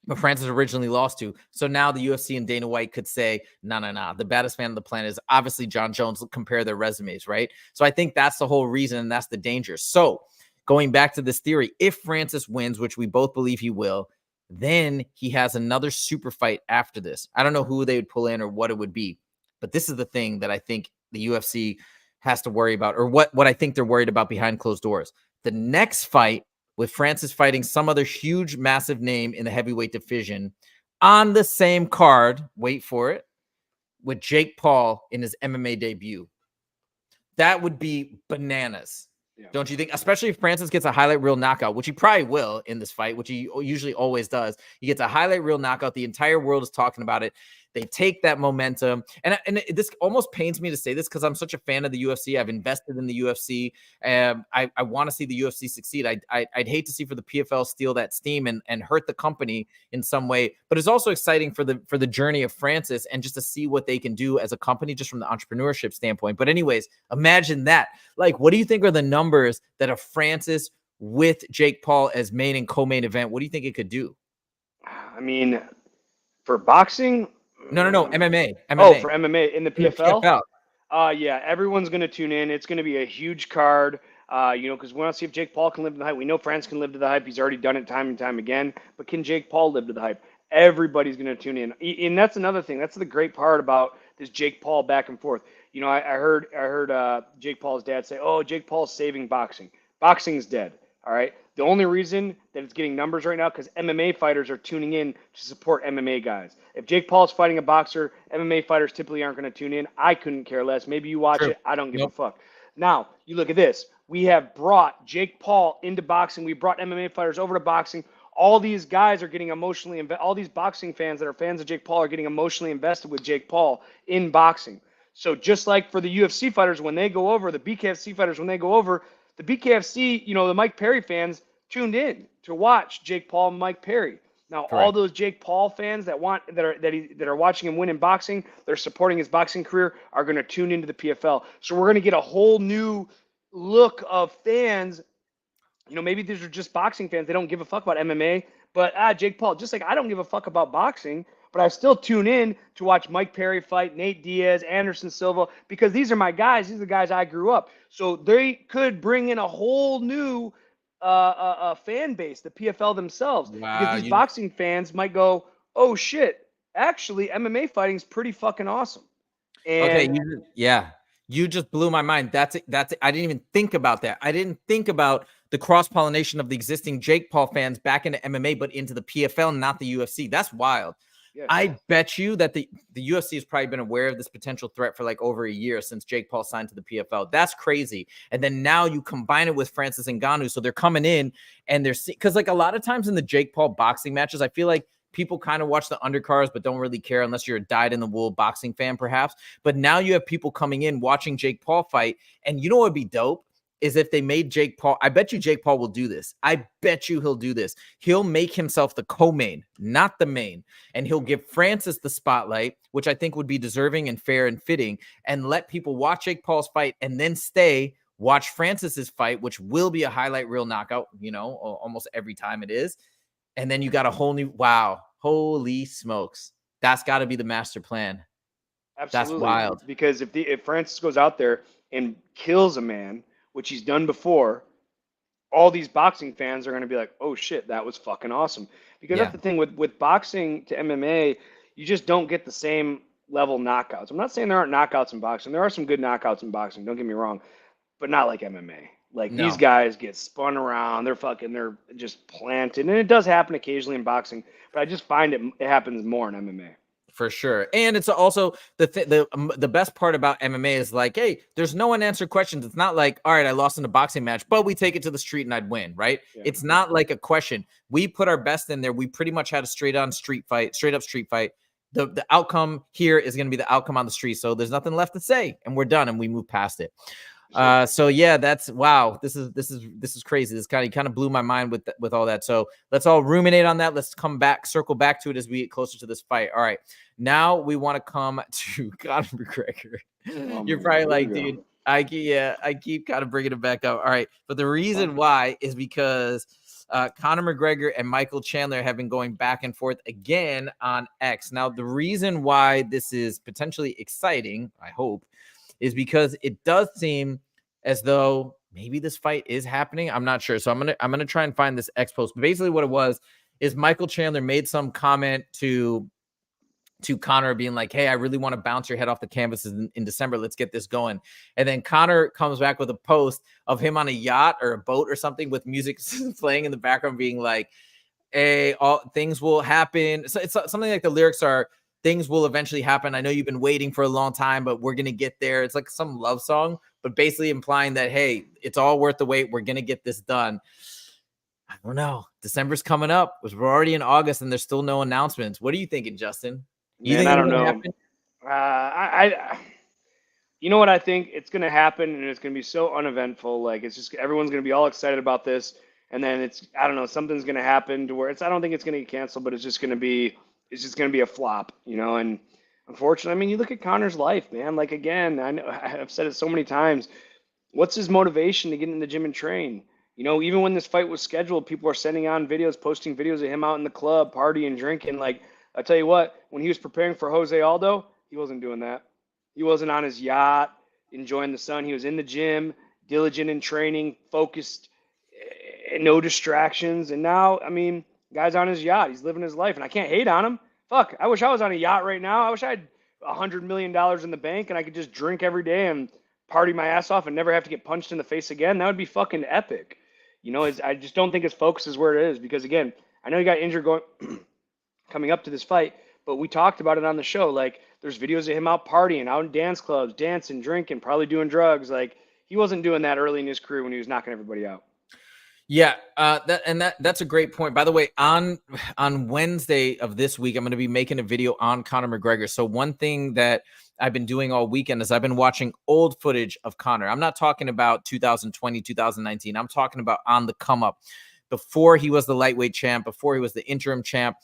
but Francis originally lost to. So now the UFC and Dana White could say, no. The baddest man on the planet is obviously Jon Jones. Compare their resumes, right? So I think that's the whole reason, and that's the danger. So going back to this theory, if Francis wins, which we both believe he will, then he has another super fight after this. I don't know who they would pull in or what it would be, but this is the thing that I think the UFC has to worry about, or what I think they're worried about behind closed doors. The next fight, with Francis fighting some other huge, massive name in the heavyweight division on the same card, wait for it, with Jake Paul in his MMA debut. That would be bananas. Yeah. Don't you think? Especially if Francis gets a highlight reel knockout, which he probably will in this fight, which he usually always does. He gets a highlight reel knockout. The entire world is talking about it. They take that momentum. And this almost pains me to say this, because I'm such a fan of the UFC. I've invested in the UFC. I want to see the UFC succeed. I'd hate to see for the PFL steal that steam and hurt the company in some way. But it's also exciting for the journey of Francis, and just to see what they can do as a company, just from the entrepreneurship standpoint. But anyways, imagine that. Like, what do you think are the numbers that a Francis with Jake Paul as main and co-main event, what do you think it could do? I mean, for boxing... No, MMA. Oh, for MMA in the PFL? PFL. Yeah, everyone's going to tune in. It's going to be a huge card, because we want to see if Jake Paul can live to the hype. We know France can live to the hype. He's already done it time and time again. But can Jake Paul live to the hype? Everybody's going to tune in. And that's another thing. That's the great part about this Jake Paul back and forth. You know, I heard Jake Paul's dad say, oh, Jake Paul's saving boxing. Boxing's dead. All right. The only reason that it's getting numbers right now, because MMA fighters are tuning in to support MMA guys. If Jake Paul's fighting a boxer, MMA fighters typically aren't going to tune in. I couldn't care less. Maybe you watch it. I don't give a fuck. Now, you look at this. We have brought Jake Paul into boxing. We brought MMA fighters over to boxing. All these guys are getting emotionally invested. All these boxing fans that are fans of Jake Paul are getting emotionally invested with Jake Paul in boxing. So just like for the UFC fighters, when they go over, the BKFC fighters, when they go over, the BKFC, the Mike Perry fans tuned in to watch Jake Paul and Mike Perry. Now, Correct. All those Jake Paul fans that are watching him win in boxing, they're supporting his boxing career, are going to tune into the PFL. So we're going to get a whole new look of fans. Maybe these are just boxing fans. They don't give a fuck about MMA. But Jake Paul, just like I don't give a fuck about boxing, but I still tune in to watch Mike Perry fight, Nate Diaz, Anderson Silva, because these are my guys. These are the guys I grew up. So they could bring in a whole new fan base, the PFL themselves. Wow, because these boxing fans might go, oh, shit, actually, MMA fighting is pretty fucking awesome. And you just blew my mind. That's it. I didn't even think about that. I didn't think about the cross-pollination of the existing Jake Paul fans back into MMA, but into the PFL, not the UFC. That's wild. Yes. I bet you that the UFC has probably been aware of this potential threat for like over a year since Jake Paul signed to the PFL. That's crazy. And then now you combine it with Francis Ngannou. So they're coming in and because like a lot of times in the Jake Paul boxing matches, I feel like people kind of watch the undercards, but don't really care unless you're a dyed-in-the-wool boxing fan, perhaps. But now you have people coming in watching Jake Paul fight. And you know what would be dope? Is if they made Jake Paul, I bet you Jake Paul will do this. I bet you he'll do this. He'll make himself the co-main, not the main. And he'll give Francis the spotlight, which I think would be deserving and fair and fitting, and let people watch Jake Paul's fight and then watch Francis's fight, which will be a highlight reel knockout, almost every time it is. And then you got a whole new, holy smokes. That's got to be the master plan. Absolutely. That's wild. Because if Francis goes out there and kills a man, which he's done before, all these boxing fans are going to be like, oh, shit, that was fucking awesome. Because that's the thing with boxing to MMA, you just don't get the same level knockouts. I'm not saying there aren't knockouts in boxing. There are some good knockouts in boxing. Don't get me wrong, but not like MMA. Like No. these guys get spun around. They're just planted, and it does happen occasionally in boxing. But I just find it happens more in MMA. For sure. And it's also the best part about MMA is like, hey, there's no unanswered questions. It's not like, all right, I lost in a boxing match, but we take it to the street and I'd win, right? Yeah. It's not like a question. We put our best in there. We pretty much had a straight up street fight. The outcome here is going to be the outcome on the street. So there's nothing left to say, and we're done, and we move past it. So yeah, that's wow. This is crazy. This kind of blew my mind with all that. So let's all ruminate on that. Let's circle back to it as we get closer to this fight. All right, now we want to come to Conor McGregor. You're probably like, dude, I keep kind of bringing it back up. All right, but the reason why is because Conor McGregor and Michael Chandler have been going back and forth again on X. Now, the reason why this is potentially exciting, I hope, is because it does seem as though maybe this fight is happening. I'm not sure. So I'm gonna try and find this X post. But basically what it was is Michael Chandler made some comment to Conor being like, hey, I really want to bounce your head off the canvas in December. Let's get this going. And then Conor comes back with a post of him on a yacht or a boat or something with music playing in the background being like, hey, all things will happen. So it's something like the lyrics are, things will eventually happen. I know you've been waiting for a long time, but we're going to get there. It's like some love song, but basically implying that, hey, it's all worth the wait. We're going to get this done. I don't know. December's coming up. We're already in August and there's still no announcements. What are you thinking, Justin? I don't know. You know what I think? It's going to happen and it's going to be so uneventful. Like it's just, everyone's going to be all excited about this. And then I don't know, something's going to happen to where I don't think it's going to get canceled, but it's just going to be a flop, and unfortunately, I mean, you look at Conor's life, man, like, again, I know I've said it so many times, what's his motivation to get in the gym and train? Even when this fight was scheduled, people are sending on videos, posting videos of him out in the club, partying, drinking. Like, I tell you what, when he was preparing for Jose Aldo, he wasn't doing that. He wasn't on his yacht, enjoying the sun. He was in the gym, diligent in training, focused, no distractions. And now, I mean, guy's on his yacht. He's living his life, and I can't hate on him. Fuck, I wish I was on a yacht right now. I wish I had $100 million in the bank and I could just drink every day and party my ass off and never have to get punched in the face again. That would be fucking epic. I just don't think his focus is where it is because, again, I know he got injured coming up to this fight, but we talked about it on the show. Like, there's videos of him out partying, out in dance clubs, dancing, drinking, probably doing drugs. Like, he wasn't doing that early in his career when he was knocking everybody out. Yeah, that's a great point. By the way, on Wednesday of this week, I'm going to be making a video on Conor McGregor. So one thing that I've been doing all weekend is I've been watching old footage of Conor. I'm not talking about 2020, 2019. I'm talking about on the come up, before he was the lightweight champ, before he was the interim champ.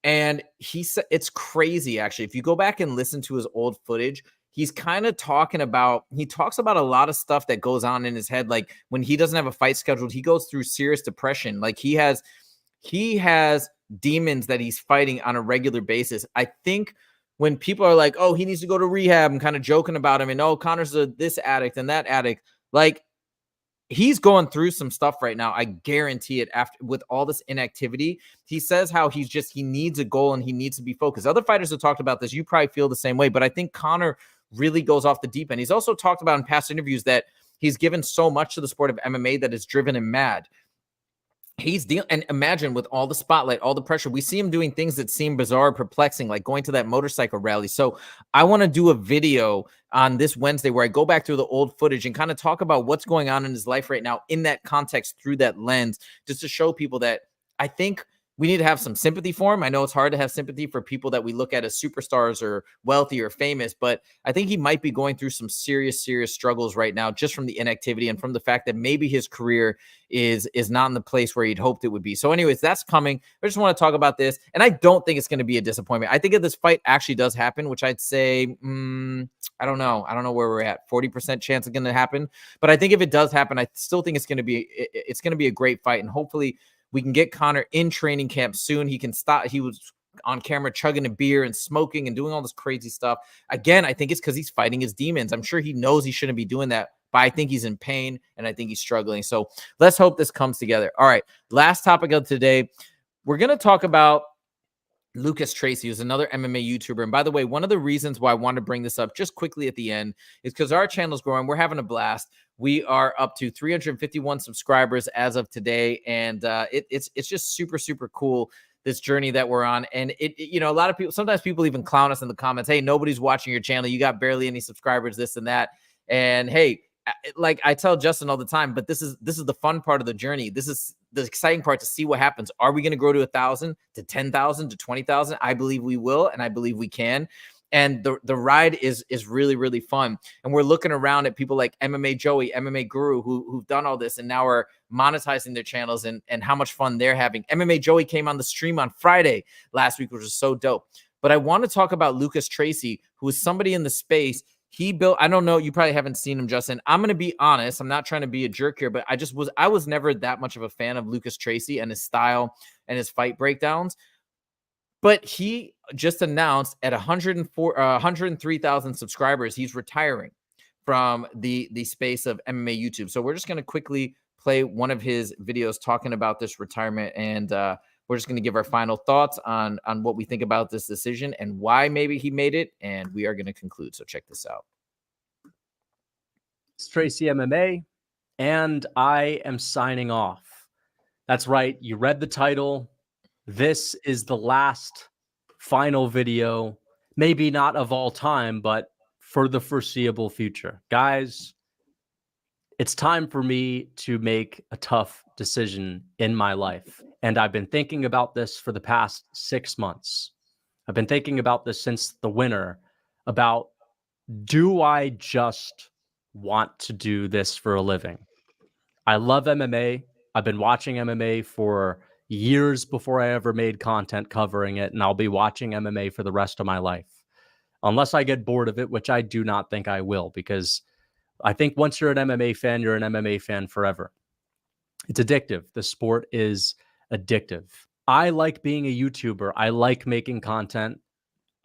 And he said it's crazy, actually. If you go back and listen to his old footage, he's kind of talks about a lot of stuff that goes on in his head. Like when he doesn't have a fight scheduled, he goes through serious depression. Like he has demons that he's fighting on a regular basis. I think when people are like, oh, he needs to go to rehab and kind of joking about him and, oh, Conor's this addict and that addict, like he's going through some stuff right now. I guarantee it. After with all this inactivity, he says how he needs a goal and he needs to be focused. Other fighters have talked about this. You probably feel the same way, but I think Conor really goes off the deep end. He's also talked about in past interviews that he's given so much to the sport of MMA that has driven him mad. And imagine with all the spotlight, all the pressure, we see him doing things that seem bizarre, perplexing, like going to that motorcycle rally. So I want to do a video on this Wednesday where I go back through the old footage and kind of talk about what's going on in his life right now in that context through that lens, just to show people that I think we need to have some sympathy for him. I know it's hard to have sympathy for people that we look at as superstars or wealthy or famous, but I think he might be going through some serious struggles right now, just from the inactivity and from the fact that maybe his career is not in the place where he'd hoped it would be. So anyways, that's coming. I just want to talk about this. And I don't think it's going to be a disappointment. I think if this fight actually does happen, which I'd say, I don't know where we're at, 40% chance it's going to happen. But I think if it does happen, I still think it's going to be a great fight. And hopefully we can get Conor in training camp soon. He can stop. He was on camera chugging a beer and smoking and doing all this crazy stuff. Again, I think it's because he's fighting his demons. I'm sure he knows he shouldn't be doing that, but I think he's in pain and I think he's struggling. So let's hope this comes together. All right. Last topic of today. We're going to talk about Lucas Tracy, who's another MMA YouTuber. And by the way, one of the reasons why I wanted to bring this up just quickly at the end is because our channel's growing. We're having a blast. We are up to 351 subscribers as of today. And it's just super, super cool, this journey that we're on. And you know, a lot of people, sometimes people even clown us in the comments. Hey, nobody's watching your channel. You got barely any subscribers, this and that. And hey, like I tell Justin all the time, but this is the fun part of the journey. This is the exciting part, to see what happens. Are we going to grow to 1,000, to 10,000, to 20,000? I believe we will, and I believe we can. And the ride is really, really fun. And we're looking around at people like MMA Joey, MMA Guru, who've done all this and now are monetizing their channels, and how much fun they're having. MMA Joey came on the stream on Friday last week, which was so dope. But I want to talk about Lucas Tracy, who is somebody in the space. He built, I don't know, you probably haven't seen him, Justin. I'm going to be honest. I'm not trying to be a jerk here, but I was never that much of a fan of Lucas Tracy and his style and his fight breakdowns. But he just announced at 103,000 subscribers, he's retiring from the space of MMA YouTube. So we're just going to quickly play one of his videos talking about this retirement, and we're just going to give our final thoughts on what we think about this decision and why maybe he made it, and we are going to conclude. So check this out. It's Tracy MMA, and I am signing off. That's right. You read the title. This is the last final video, maybe not of all time, but for the foreseeable future. Guys, it's time for me to make a tough decision in my life. And I've been thinking about this for the past 6 months. I've been thinking about this since the winter, about, do I just want to do this for a living? I love MMA. I've been watching MMA for years before I ever made content covering it, and I'll be watching MMA for the rest of my life. Unless I get bored of it, which I do not think I will, because I think once you're an MMA fan, you're an MMA fan forever. It's addictive. The sport is addictive. I like being a YouTuber. I like making content.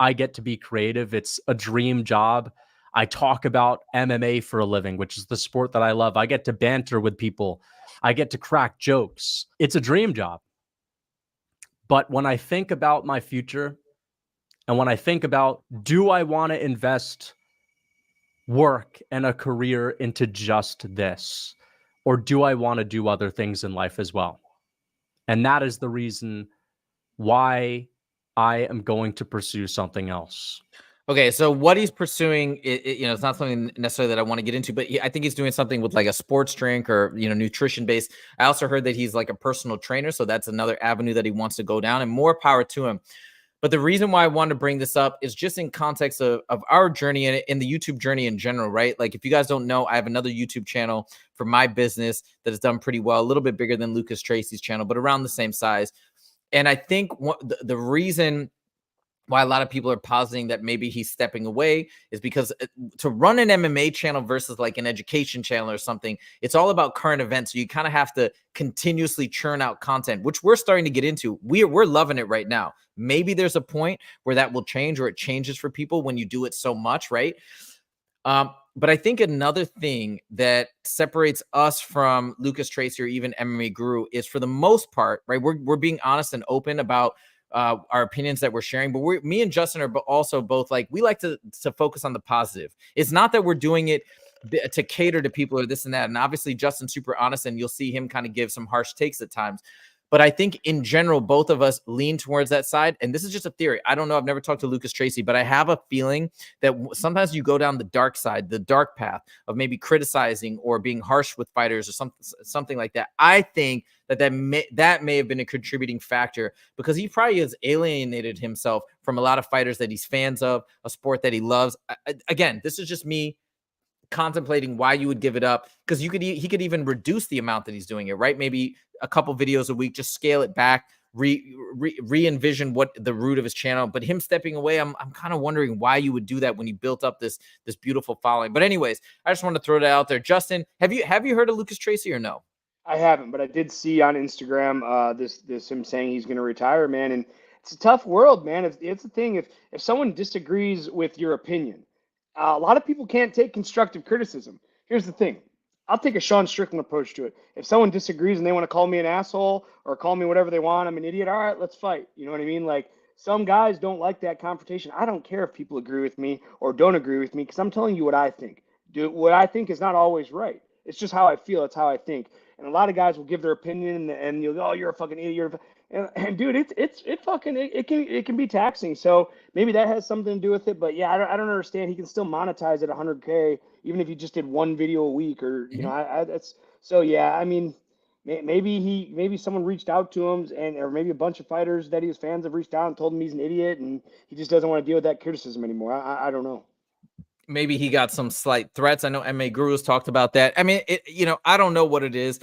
I get to be creative. It's a dream job. I talk about MMA for a living, which is the sport that I love. I get to banter with people. I get to crack jokes. It's a dream job. But when I think about my future, and when I think about, do I want to invest work and a career into just this, or do I want to do other things in life as well? And that is the reason why I am going to pursue something else. Okay, so what he's pursuing, it's not something necessarily that I want to get into, but I think he's doing something with like a sports drink or, nutrition based. I also heard that he's like a personal trainer. So that's another avenue that he wants to go down, and more power to him. But the reason why I wanted to bring this up is just in context of our journey and in the YouTube journey in general, right? Like, if you guys don't know, I have another YouTube channel for my business that has done pretty well, a little bit bigger than Lucas Tracy's channel, but around the same size. And I think the reason why a lot of people are positing that maybe he's stepping away is because to run an MMA channel versus like an education channel or something, it's all about current events. So you kind of have to continuously churn out content, which we're starting to get into. We're loving it right now. Maybe there's a point where that will change, or it changes for people when you do it so much, right? But I think another thing that separates us from Lucas Tracy or even MMA Guru is, for the most part, right, we're being honest and open about our opinions that we're sharing, but me and Justin are also both like, we like to focus on the positive. It's not that we're doing it to cater to people or this and that. And obviously Justin's super honest, and you'll see him kind of give some harsh takes at times. But I think in general, both of us lean towards that side. And this is just a theory. I don't know. I've never talked to Lucas Tracy, but I have a feeling that sometimes you go down the dark side, the dark path of maybe criticizing or being harsh with fighters or something like that. I think that may have been a contributing factor, because he probably has alienated himself from a lot of fighters that he's fans of, a sport that he loves. Again, this is just me contemplating why you would give it up, because he could even reduce the amount that he's doing it, right? Maybe a couple videos a week, just scale it back, re-envision what the root of his channel. But him stepping away, I'm kind of wondering why you would do that when you built up this beautiful following. But anyways, I just want to throw that out there. Justin, have you heard of Lucas Tracy or no? I haven't, but I did see on Instagram this him saying he's going to retire, man. And it's a tough world, man. It's the thing. If someone disagrees with your opinion, a lot of people can't take constructive criticism. Here's the thing. I'll take a Sean Strickland approach to it. If someone disagrees and they want to call me an asshole or call me whatever they want, I'm an idiot. All right, let's fight. You know what I mean? Like, some guys don't like that confrontation. I don't care if people agree with me or don't agree with me because I'm telling you what I think. What I think is not always right. It's just how I feel. It's how I think. And a lot of guys will give their opinion and you'll go, oh, you're a fucking idiot. And dude, it can be taxing. So maybe that has something to do with it. But yeah, I don't understand. He can still monetize at 100K even if he just did one video a week or you know. That's so yeah. I mean, maybe someone reached out to him or maybe a bunch of fighters that he was fans have reached out and told him he's an idiot and he just doesn't want to deal with that criticism anymore. I don't know. Maybe he got some slight threats. I know MMA Guru's talked about that. I mean, I don't know what it is.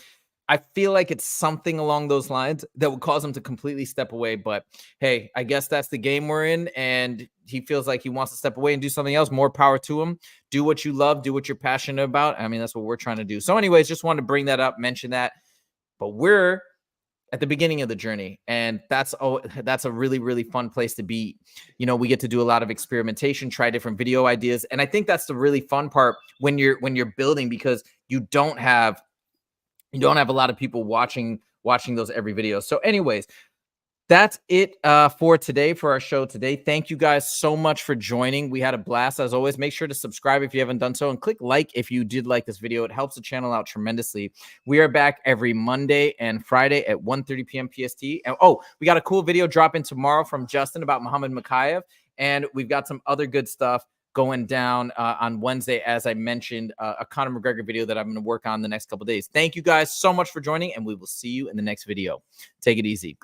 I feel like it's something along those lines that would cause him to completely step away. But hey, I guess that's the game we're in. And he feels like he wants to step away and do something else. More power to him. Do what you love. Do what you're passionate about. I mean, that's what we're trying to do. So anyways, just wanted to bring that up, mention that. But we're at the beginning of the journey, and that's a really, really fun place to be. You know, we get to do a lot of experimentation, try different video ideas, and I think that's the really fun part when you're building, because you don't have a lot of people watching those every video. So anyways, that's it for today, for our show today. Thank you guys so much for joining. We had a blast as always. Make sure to subscribe if you haven't done so, and click like if you did like this video. It helps the channel out tremendously. We are back every Monday and Friday at 1:30 p.m. PST. And we got a cool video dropping tomorrow from Justin about Muhammad Makayev, and we've got some other good stuff going down on Wednesday, as I mentioned, a Conor McGregor video that I'm going to work on the next couple days. Thank you guys so much for joining, and we will see you in the next video. Take it easy.